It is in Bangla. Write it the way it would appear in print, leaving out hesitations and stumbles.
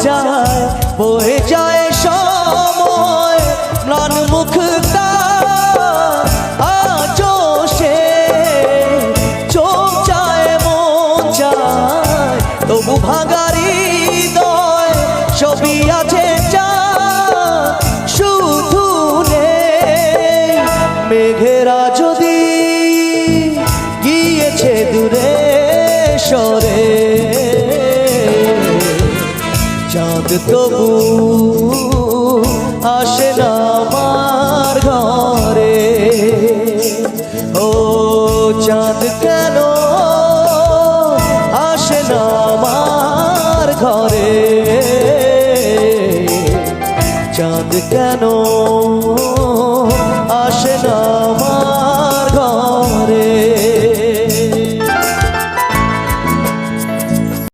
যায় বয়ে যায় সময় ম্লান মুখ আজো সে চোখ চায় মন চায় তবু ভাঙারি হৃদয় ছবি আছে শুধু নেই মেঘেরা যদি গিয়েছে দূরে সরে চাঁদ তবু আসে না আমার ঘরে ও চাঁদ কেন আসে না আমার ঘরে চাঁদ কেন